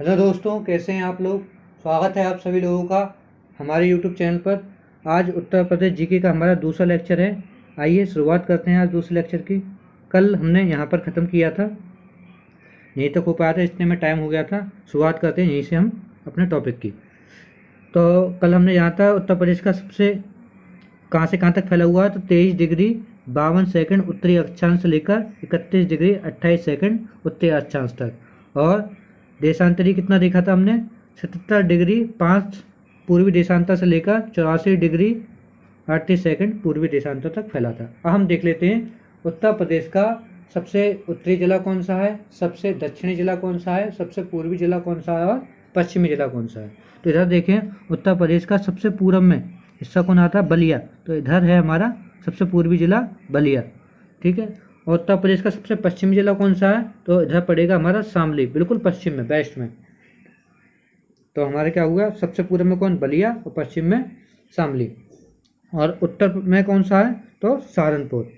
Hello दोस्तों, कैसे हैं आप लोग। स्वागत है आप सभी लोगों का हमारे यूट्यूब चैनल पर। आज उत्तर प्रदेश जीके का हमारा दूसरा लेक्चर है। आइए शुरुआत करते हैं आज दूसरे लेक्चर की। कल हमने यहाँ पर ख़त्म किया था, यहीं तक हो पाया था, इतने में टाइम हो गया था। शुरुआत करते हैं यहीं से हम अपने टॉपिक की। तो कल हमने यहाँ था उत्तर प्रदेश का सबसे कहाँ से कहाँ तक फैला हुआ है, तो 23 डिग्री 52 सेकंड उत्तरी अक्षांश से लेकर 31 डिग्री 28 सेकंड उत्तरी अक्षांश तक। और देशांतरी कितना देखा था हमने, 77 डिग्री 5 पूर्वी देशांतर से लेकर 84 डिग्री 38 सेकंड पूर्वी देशांतर तक फैला था। अब हम देख लेते हैं उत्तर प्रदेश का सबसे उत्तरी जिला कौन सा है, सबसे दक्षिणी जिला कौन सा है, सबसे पूर्वी जिला कौन सा है और पश्चिमी जिला कौन सा है। तो इधर देखें, उत्तर प्रदेश का सबसे पूर्व में हिस्सा कौन आता है, बलिया। तो इधर है हमारा सबसे पूर्वी जिला बलिया, ठीक है। और उत्तर प्रदेश का सबसे पश्चिमी जिला कौन सा है, तो इधर पड़ेगा हमारा शामली, बिल्कुल पश्चिम में, वेस्ट में। तो हमारे क्या हुआ, सबसे पूर्व में कौन, बलिया, और पश्चिम में शामली। और उत्तर में कौन सा है, तो सहारनपुर।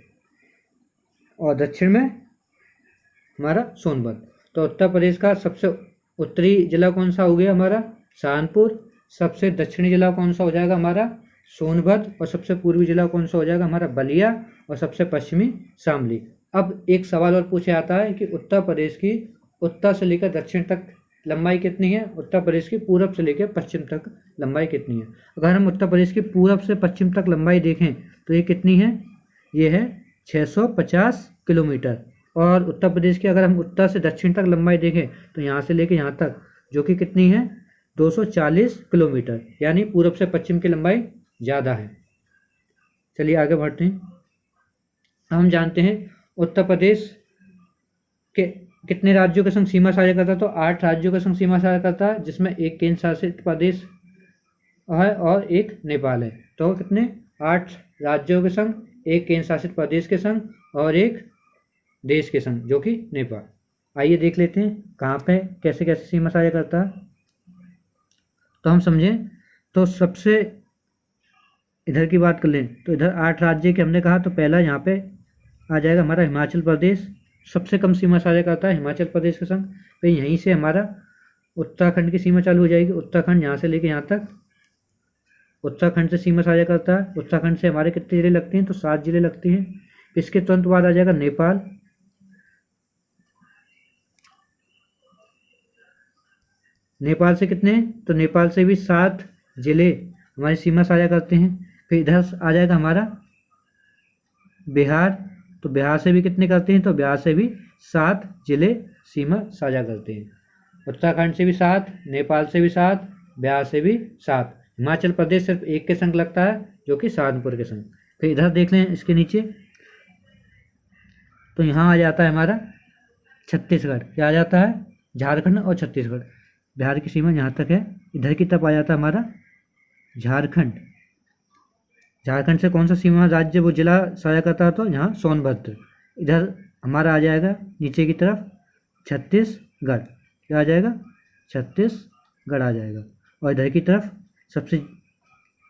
और दक्षिण में हमारा सोनभद्र। तो उत्तर प्रदेश का सबसे उत्तरी जिला कौन सा हो गया हमारा, सहारनपुर। सबसे दक्षिणी जिला कौन सा हो जाएगा हमारा, सोनभद्र। और सबसे पूर्वी जिला कौन सा हो जाएगा हमारा, बलिया। और सबसे पश्चिमी शामली। अब एक सवाल और पूछा जाता है कि उत्तर प्रदेश की उत्तर से लेकर दक्षिण तक लंबाई कितनी है, उत्तर प्रदेश की पूरब से लेकर पश्चिम तक लंबाई कितनी है। अगर हम उत्तर प्रदेश की पूरब से पश्चिम तक लंबाई देखें तो ये कितनी है, ये है 650 किलोमीटर। और उत्तर प्रदेश की अगर हम उत्तर से दक्षिण तक लंबाई देखें तो यहाँ से लेकर यहाँ तक जो कि कितनी है, 240 किलोमीटर। यानी पूरब से पश्चिम की लंबाई ज़्यादा है। चलिए आगे बढ़ते हैं। हम जानते हैं उत्तर प्रदेश के कितने राज्यों के संग सीमा साझा करता है, तो 8 राज्यों के संग सीमा साझा करता है, जिसमें एक केंद्र शासित प्रदेश है और एक नेपाल है। तो कितने, 8 राज्यों के संग, एक केंद्र शासित प्रदेश के संग और एक देश के संग जो कि नेपाल। आइए देख लेते हैं कहाँ पे कैसे कैसे सीमा साझा करता है। तो हम समझें तो सबसे इधर की बात कर लें तो इधर 8 राज्य के हमने कहा, तो पहला यहाँ पे आ जाएगा हमारा हिमाचल प्रदेश। सबसे कम सीमा साझा करता है हिमाचल प्रदेश के संग। फिर यहीं से हमारा उत्तराखंड की सीमा चालू हो जाएगी। उत्तराखंड यहाँ से लेके यहाँ तक उत्तराखंड से सीमा साझा करता है। उत्तराखंड से हमारे कितने जिले लगते हैं, तो 7 जिले लगते हैं। इसके तुरंत बाद आ जाएगा नेपाल। नेपाल से कितने, तो नेपाल से भी 7 जिले हमारी सीमा साझा करते हैं। फिर इधर आ जाएगा हमारा बिहार। तो बिहार से भी कितने करते हैं, तो बिहार से भी 7 जिले सीमा साझा करते हैं। उत्तराखंड से भी 7, नेपाल से भी 7, बिहार से भी 7। हिमाचल प्रदेश सिर्फ एक के संग लगता है जो कि सहारनपुर के संग। फिर इधर देख लें इसके नीचे, तो यहाँ आ जाता है हमारा छत्तीसगढ़। क्या आ जाता है, झारखंड और छत्तीसगढ़। बिहार की सीमा यहाँ तक है। इधर की तरफ आ जाता है हमारा झारखंड। झारखंड से कौन सा सीमा राज्य वो जिला साझा करता है, तो यहाँ सोनभद्र। इधर हमारा आ जाएगा नीचे की तरफ छत्तीसगढ़। क्या आ जाएगा, छत्तीसगढ़ आ जाएगा। और इधर की तरफ सबसे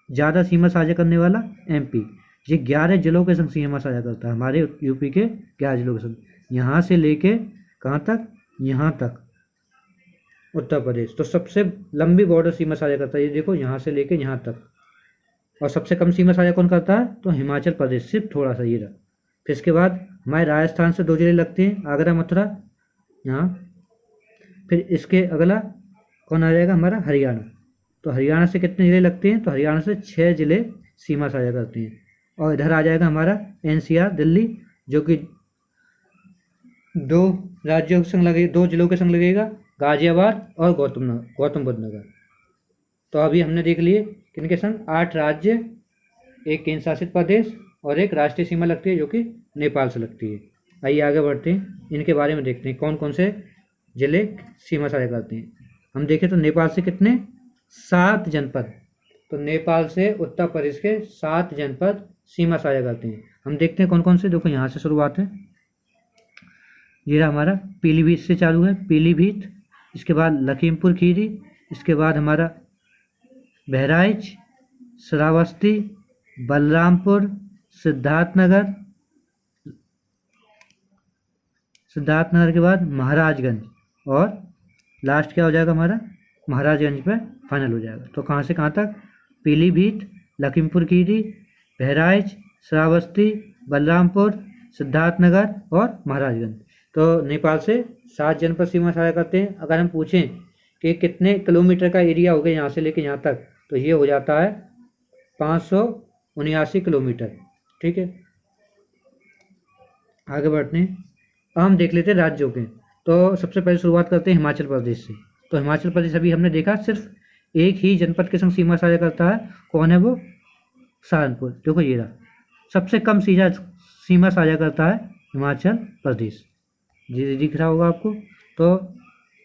ज़्यादा सीमा साझा करने वाला एमपी। ये 11 जिलों के संग सीमा साझा करता है, हमारे यूपी के 11 जिलों के संग। यहाँ से लेके कहाँ तक, यहाँ तक उत्तर प्रदेश। तो सबसे लंबी बॉर्डर सीमा साझा करता है, ये देखो, यहाँ से लेके यहाँ तक। और सबसे कम सीमा साझा कौन करता है, तो हिमाचल प्रदेश, सिर्फ थोड़ा सा ये रहा। फिर इसके बाद हमारे राजस्थान से 2 जिले लगते हैं, आगरा मथुरा, यहाँ। फिर इसके अगला कौन आ जाएगा, हमारा हरियाणा। तो हरियाणा से कितने जिले लगते हैं, तो हरियाणा से 6 जिले सीमा साझा करते हैं। और इधर आ जाएगा हमारा एनसीआर दिल्ली, जो कि 2 राज्यों के संग लगे, 2 जिलों के संग लगेगा, गाजियाबाद और गौतम बुद्ध नगर। तो अभी हमने देख लिए किनके संग, 8 राज्य, एक केंद्र शासित प्रदेश और एक राष्ट्रीय सीमा लगती है जो कि नेपाल से लगती है। आइए आगे बढ़ते हैं, इनके बारे में देखते हैं कौन कौन से जिले सीमा साझा करते हैं। हम देखें तो नेपाल से कितने, 7 जनपद। तो नेपाल से उत्तर प्रदेश के 7 जनपद सीमा साझा करते हैं। हम देखते हैं कौन कौन से। देखो यहाँ से शुरुआत है, ये रहा हमारा पीलीभीत से चालू है, पीलीभीत। इसके बाद लखीमपुर खीरी, इसके बाद हमारा बहराइच, श्रावस्ती, बलरामपुर, सिद्धार्थनगर के बाद महाराजगंज और लास्ट क्या हो जाएगा हमारा, महाराजगंज पे फाइनल हो जाएगा। तो कहाँ से कहाँ तक, पीलीभीत, लखीमपुर खीरी, बहराइच, श्रावस्ती, बलरामपुर, सिद्धार्थनगर और महाराजगंज। तो नेपाल से 7 जनपद सीमा साझा करते हैं। अगर हम पूछें कि कितने किलोमीटर का एरिया हो गया यहाँ से लेके यहाँ तक, तो ये हो जाता है 579 किलोमीटर। ठीक है, आगे बढ़ते हैं। अब हम देख लेते हैं राज्यों के। तो सबसे पहले शुरुआत करते हैं हिमाचल प्रदेश से। तो हिमाचल प्रदेश अभी हमने देखा सिर्फ एक ही जनपद के संग सीमा साझा करता है, कौन है वो, सहारनपुर। देखो ये रहा, सबसे कम सीमा साझा करता है हिमाचल प्रदेश, जी दिख रहा होगा आपको। तो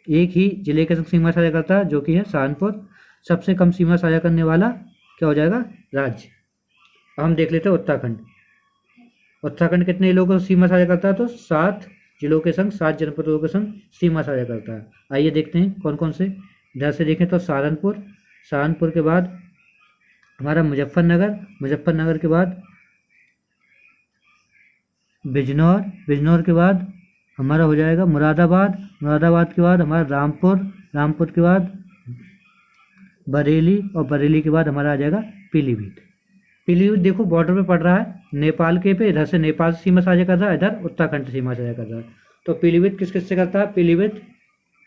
एक ही जिले के संग सीमा साझा करता है जो कि है सहारनपुर। सबसे कम सीमा साझा करने वाला क्या हो जाएगा, राज्य। अब हम देख लेते हैं उत्तराखंड। उत्तराखंड कितने जिलों को सीमा साझा करता है, तो 7 जिलों के संग, 7 जनपदों के संग सीमा साझा करता है। आइए देखते हैं कौन कौन से। इधर से देखें तो सहारनपुर, सहारनपुर के बाद हमारा मुजफ्फरनगर, मुजफ्फरनगर के बाद बिजनौर, बिजनौर के बाद हमारा हो जाएगा मुरादाबाद, मुरादाबाद के बाद हमारा रामपुर, रामपुर के बाद बरेली, और बरेली के बाद हमारा आ जाएगा पीलीभीत। पीलीभीत देखो बॉर्डर पे पड़ रहा है नेपाल के पे, इधर से नेपाल से सीमा साझा कर रहा है, इधर उत्तराखंड से सीमा साझा कर रहा है। तो पीलीभीत किस किस से करता है, पीलीभीत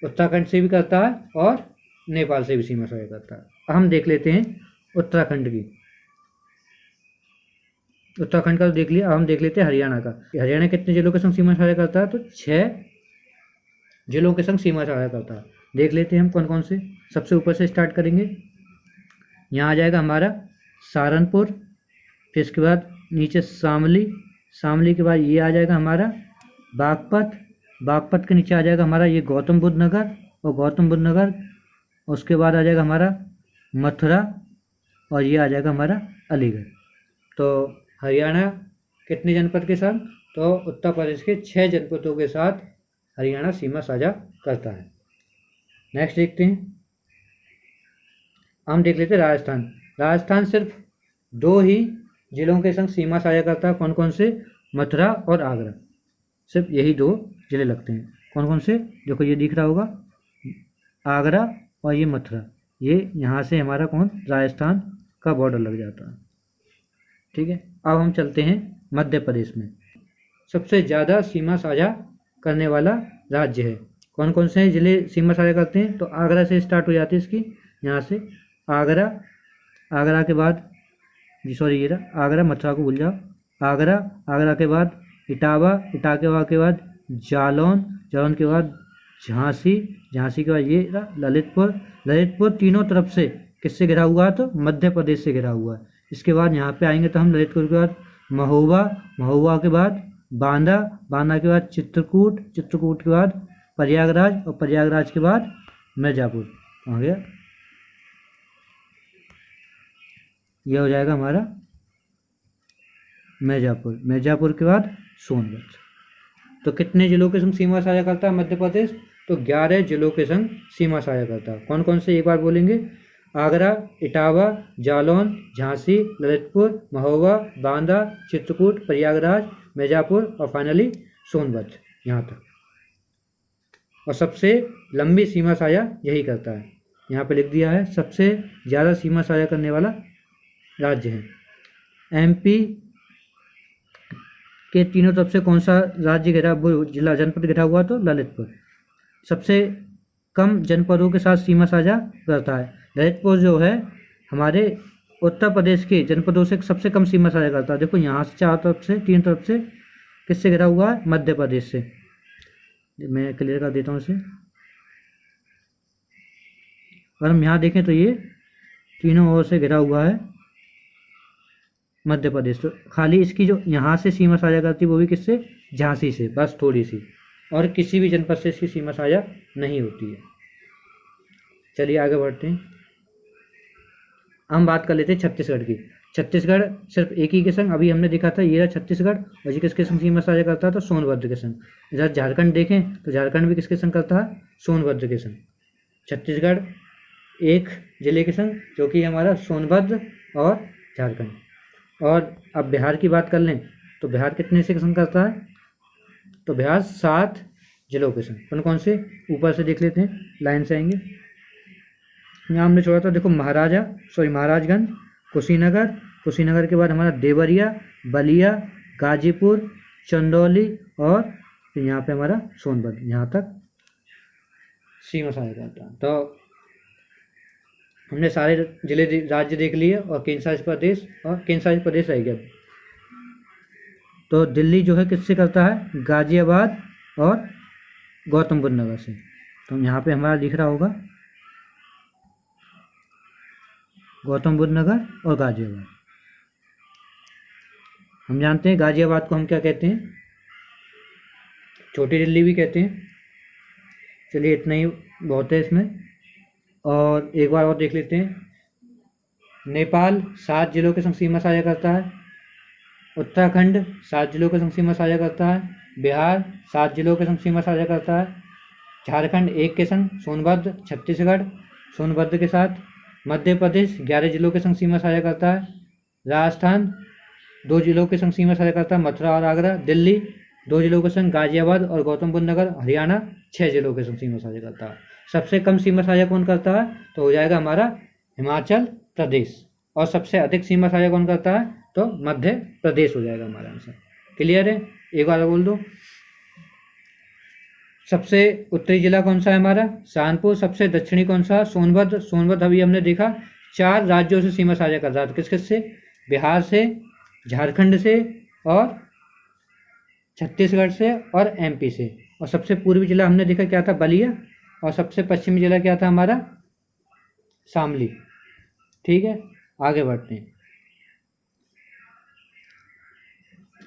उत्तराखंड से भी करता है और नेपाल से भी सीमा साझा करता है। हम देख लेते हैं उत्तराखंड की। उत्तराखंड का तो देख लिया, अब हम देख लेते हैं हरियाणा का। हरियाणा कितने जिलों के संग सीमा साझा करता है, तो 6 जिलों के संग सीमा साझा करता है। देख लेते हैं हम कौन कौन से। सबसे ऊपर से स्टार्ट करेंगे, यहाँ आ जाएगा हमारा सहारनपुर, फिर इसके बाद नीचे शामली, शामली के बाद ये आ जाएगा हमारा बागपत, बागपत के नीचे आ जाएगा हमारा ये गौतम बुद्ध नगर, और गौतम बुद्ध नगर उसके बाद आ जाएगा हमारा मथुरा, और ये आ जाएगा हमारा अलीगढ़। तो हरियाणा कितने जनपद के साथ, तो उत्तर प्रदेश के 6 जनपदों के साथ हरियाणा सीमा साझा करता है। नेक्स्ट देखते हैं, हम देख लेते हैं राजस्थान। राजस्थान सिर्फ 2 ही जिलों के संग सीमा साझा करता है, कौन कौन से, मथुरा और आगरा। सिर्फ यही 2 जिले लगते हैं। कौन कौन से, देखो ये दिख रहा होगा, आगरा और ये मथुरा। ये यहाँ से हमारा कौन, राजस्थान का बॉर्डर लग जाता है। ठीक है, अब हम चलते हैं मध्य प्रदेश में। सबसे ज़्यादा सीमा साझा करने वाला राज्य है। कौन कौन से जिले सीमा साझा करते हैं, तो आगरा से स्टार्ट हो जाती है इसकी, यहाँ से आगरा, आगरा के बाद जी सॉरी ये रहा आगरा, मथुरा को भूल जाओ, आगरा, आगरा के बाद इटावा, इटावा के बाद जालौन, जालौन के बाद झांसी, झांसी के बाद ये रहा ललितपुर, ललितपुर तीनों तरफ से किससे घिरा हुआ है, तो मध्य प्रदेश से घिरा हुआ है। इसके बाद यहाँ पे आएंगे तो हम ललितपुर के बाद महोबा, महोबा के बाद बांदा, बांदा के बाद चित्रकूट, चित्रकूट के बाद प्रयागराज, और प्रयागराज के बाद मिर्जापुर। आ गया, यह हो जाएगा हमारा मिर्जापुर, मिर्जापुर के बाद सोनभद्र। तो कितने जिलों के संग सीमा साझा करता है मध्य प्रदेश, तो 11 जिलों के संग सीमा साझा करता है। कौन कौन से, एक बार बोलेंगे, आगरा, इटावा, जालौन, झांसी, ललितपुर, महोबा, बांदा, चित्रकूट, प्रयागराज, मिर्जापुर और फाइनली सोनभद्र, यहाँ तक। और सबसे लंबी सीमा साझा यही करता है, यहाँ पे लिख दिया है, सबसे ज़्यादा सीमा साझा करने वाला राज्य है। एमपी के तीनों तरफ से कौन सा राज्य घिरा, वो जिला जनपद घिरा हुआ, तो ललितपुर। सबसे कम जनपदों के साथ सीमा साझा करता है। ललितपुर जो है हमारे उत्तर प्रदेश के जनपदों से सबसे कम सीमा साझा करता है। देखो यहाँ से 4 तरफ से, 3 तरफ से किससे घिरा हुआ है, मध्य प्रदेश से। मैं क्लियर कर देता हूँ इसे। अगर हम यहाँ देखें तो ये तीनों ओर से घिरा हुआ है मध्य प्रदेश। तो खाली इसकी जो यहाँ से सीमा साझा करती है वो भी किससे, झांसी से, बस थोड़ी सी, और किसी भी जनपद से इसकी सीमा साझा नहीं होती है। चलिए आगे बढ़ते हैं, हम बात कर लेते हैं छत्तीसगढ़ की। छत्तीसगढ़ सिर्फ एक ही के संग, अभी हमने देखा था ये रहा छत्तीसगढ़, और ये किसके संग सीमा साझा करता है, तो सोनभद्र के संग। इधर झारखंड देखें तो झारखंड भी किसके संग करता है, सोनभद्र के संग। छत्तीसगढ़ एक जिले के संग जो कि हमारा सोनभद्र और झारखंड। और अब बिहार की बात कर लें तो बिहार कितने से संग करता है, तो बिहार 7 जिलों के संग। कौन कौन से, ऊपर से देख लेते हैं, लाइन से आएंगे। यहाँ हमने छोड़ा था, देखो महाराजगंज, कुशीनगर के बाद हमारा देवरिया, बलिया, गाजीपुर, चंदौली और फिर यहाँ पे हमारा सोनभद्र, यहाँ तक सीमा साझा करता है। तो हमने सारे राज्य देख लिए और केंद्र शासित प्रदेश रह गया। तो दिल्ली जो है किससे करता है, गाजियाबाद और गौतम बुद्ध नगर से। तो यहाँ पे हमारा दिख रहा होगा गौतम बुद्ध नगर और गाजियाबाद। हम जानते हैं गाजियाबाद को हम क्या कहते हैं, छोटी दिल्ली भी कहते हैं। चलिए इतना ही बहुत है इसमें। और एक बार और देख लेते हैं। नेपाल 7 जिलों के संग सीमा साझा करता है। उत्तराखंड 7 जिलों के संग सीमा साझा करता है। बिहार 7 जिलों के संग सीमा साझा करता है। झारखंड 1 के संग, सोनभद्र, छत्तीसगढ़ सोनभद्र के साथ। मध्य प्रदेश 11 जिलों के संग सीमा साझा करता है। राजस्थान 2 जिलों के संग सीमा साझा करता है, मथुरा और आगरा। दिल्ली 2 जिलों के संग, गाजियाबाद और गौतम बुद्ध नगर। हरियाणा 6 जिलों के संग सीमा साझा करता है। सबसे कम सीमा साझा कौन करता है, तो हो जाएगा हमारा हिमाचल प्रदेश। और सबसे अधिक सीमा साझा कौन करता है, तो मध्य प्रदेश हो जाएगा हमारा आंसर। क्लियर है, एक बार बोल दो। सबसे उत्तरी जिला कौन सा है हमारा, सहारनपुर। सबसे दक्षिणी कौन सा, सोनभद्र अभी हमने देखा 4 राज्यों से सीमा साझा कर रहा था। किस किस से, बिहार से, झारखंड से और छत्तीसगढ़ से और एमपी से। और सबसे पूर्वी जिला हमने देखा क्या था, बलिया। और सबसे पश्चिमी जिला क्या था हमारा, शामली। ठीक है, आगे बढ़ते हैं।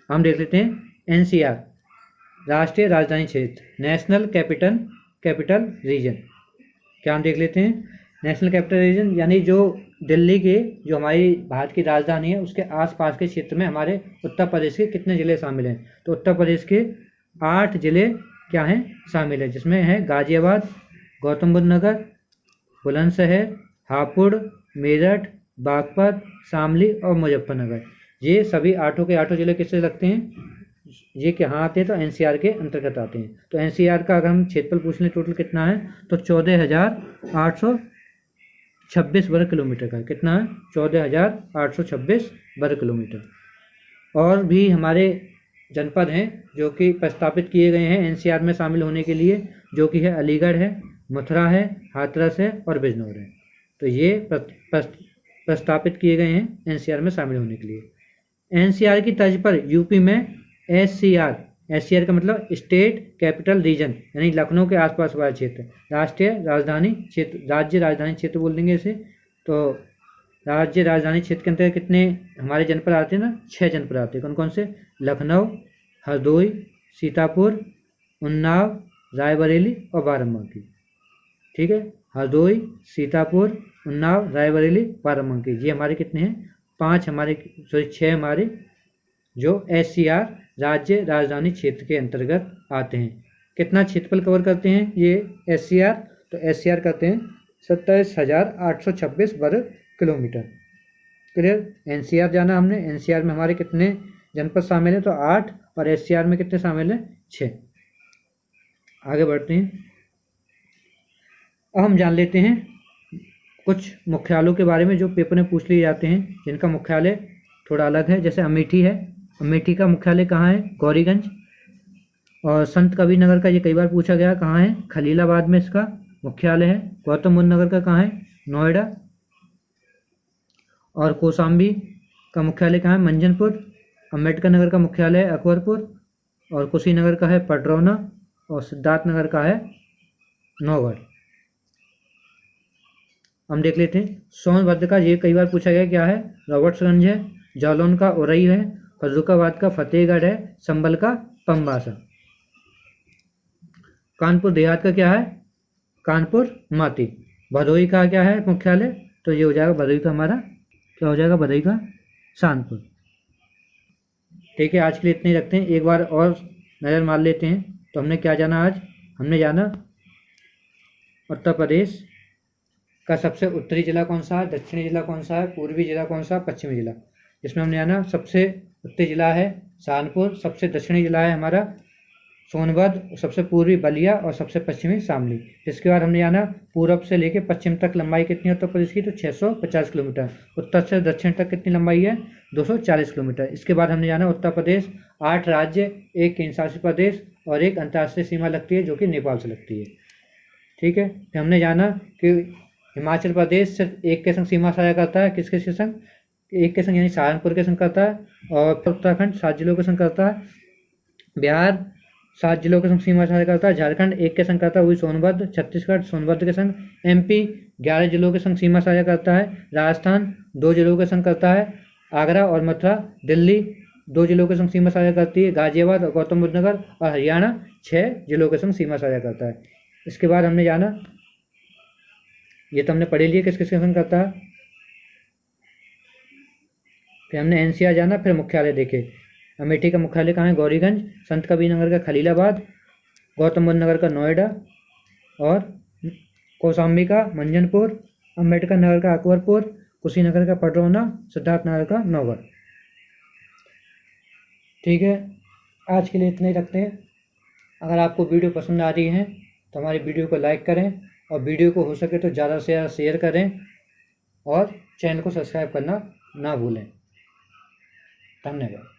हम देख लेते हैं एनसीआर, राष्ट्रीय राजधानी क्षेत्र, नेशनल कैपिटल रीजन। क्या हम देख लेते हैं, नेशनल कैपिटल रीजन यानी जो दिल्ली के, जो हमारी भारत की राजधानी है, उसके आसपास के क्षेत्र में हमारे उत्तर प्रदेश के कितने ज़िले शामिल हैं, तो उत्तर प्रदेश के 8 ज़िले क्या हैं, शामिल है। जिसमें है गाजियाबाद, गौतम बुद्ध नगर, बुलंदशहर, हापुड़, मेरठ, बागपत, शामली और मुजफ्फरनगर। ये सभी 8 के 8 ज़िले किससे लगते हैं, ये कहाँ आते हैं, तो एनसीआर के अंतर्गत आते हैं। तो एनसीआर का अगर हम क्षेत्रफल पूछ लें टोटल कितना है, तो 14,826 वर्ग किलोमीटर का। कितना है, 14,826 वर्ग किलोमीटर। और भी हमारे जनपद हैं जो कि प्रस्तावित किए गए हैं एनसीआर में शामिल होने के लिए, जो कि है अलीगढ़ है, मथुरा है, हाथरस है और बिजनौर है। तो ये प्रस्तावित किए गए हैं एनसीआर में शामिल होने के लिए। एनसीआर की तर्ज पर यूपी में एससीआर का मतलब स्टेट कैपिटल रीजन, यानी लखनऊ के आसपास वाला क्षेत्र, राज्य राजधानी क्षेत्र बोल देंगे इसे। तो राज्य राजधानी क्षेत्र के अंतर्गत कितने हमारे जनपद आते हैं ना, 6 जनपद आते हैं। कौन कौन से, लखनऊ, हरदोई, सीतापुर, उन्नाव, रायबरेली और बाराबंकी। ठीक है, हरदोई, सीतापुर, उन्नाव, रायबरेली, बाराबंकी। ये हमारे कितने हैं, 6 हमारे जो एससीआर राज्य राजधानी क्षेत्र के अंतर्गत आते हैं। कितना क्षेत्रफल कवर करते हैं ये एससीआर, तो एससीआर करते हैं 27,826 वर्ग किलोमीटर। क्लियर, एनसीआर जाना हमने। एनसीआर में हमारे कितने जनपद शामिल हैं, तो 8, और एससीआर में कितने शामिल हैं, 6। आगे बढ़ते हैं। अब हम जान लेते हैं कुछ मुख्यालयों के बारे में जो पेपर में पूछ लिए जाते हैं, जिनका मुख्यालय थोड़ा अलग है। जैसे अमेठी है, अमेठी का मुख्यालय कहाँ है, गौरीगंज। और संत कबीर नगर का ये कई बार पूछा गया, कहाँ है, खलीलाबाद में इसका मुख्यालय है। गौतम बुद्ध नगर का कहाँ है, नोएडा। और कौशाम्बी का मुख्यालय कहाँ है, मंजनपुर। अम्बेडकर नगर का मुख्यालय है अकबरपुर। और कुशीनगर का है पडरौना। और सिद्धार्थ नगर का है नौगढ़। हम देख लेते हैं सोनभद्र का, ये कई बार पूछा गया, क्या है, रॉबर्ट्सगंज है। जालौन का औरई है। फर्रुखाबाद का फतेहगढ़ है। संभल का पंबासा। कानपुर देहात का क्या है, कानपुर माती। भदोही का क्या है मुख्यालय, तो ये हो जाएगा भदोही का हमारा, क्या हो जाएगा, भदोही का शानपुर। ठीक है, आज के लिए इतने ही रखते हैं। एक बार और नज़र मार लेते हैं। तो हमने क्या जाना आज, हमने जाना उत्तर प्रदेश का सबसे उत्तरी जिला कौन सा है, दक्षिणी जिला कौन सा है, पूर्वी जिला कौन सा, पश्चिमी जिला। जिसमें हमने जाना सबसे उत्तरी जिला है सहारनपुर, सबसे दक्षिणी जिला है हमारा सोनभद्र, सबसे पूर्वी बलिया और सबसे पश्चिमी शामली। इसके बाद हमने जाना पूरब से लेकर पश्चिम तक लंबाई कितनी है उत्तर प्रदेश की, तो 650 किलोमीटर। उत्तर से दक्षिण तक कितनी लंबाई है, 240 किलोमीटर। इसके बाद हमने जाना उत्तर प्रदेश 8 राज्य, 1 केंद्र शासित प्रदेश और 1 अंतर्राष्ट्रीय सीमा लगती है जो कि नेपाल से लगती है। ठीक है, फिर हमने जाना कि हिमाचल प्रदेश सिर्फ एक के संग सीमा साझा करता है, किसके संग, एक के संग यानी सहारनपुर के संग करता है, और उत्तराखंड 7 जिलों के संग करता है, बिहार 7 जिलों के संग सीमा साझा करता है, झारखंड 1 के संग करता है वही सोनभद्र, छत्तीसगढ़ सोनभद्र के संग, MP 11 जिलों के संग सीमा साझा करता है, राजस्थान 2 जिलों के संग करता है, आगरा और मथुरा, दिल्ली 2 जिलों के संग सीमा साझा करती है, गाजियाबाद और गौतम बुद्ध नगर, और हरियाणा 6 जिलों के संग सीमा साझा करता है। इसके बाद हमने जाना, ये तो हमने पढ़े लिए किस किसके संग करता है। फिर हमने NCR जाना, फिर मुख्यालय देखे। अमेठी का मुख्यालय कहाँ है, गौरीगंज, संत कबीर नगर का खलीलाबाद, गौतम बुद्ध नगर का नोएडा, और कौशाम्बी का मंजनपुर, अम्बेडकर नगर का अकबरपुर, कुशीनगर का पडरौना, सिद्धार्थ नगर का नौगढ़। ठीक है, आज के लिए इतना ही रखते हैं। अगर आपको वीडियो पसंद आ रही है तो हमारी वीडियो को लाइक करें और वीडियो को हो सके तो ज़्यादा से ज़्यादा शेयर करें और चैनल को सब्सक्राइब करना ना भूलें। धन्यवाद।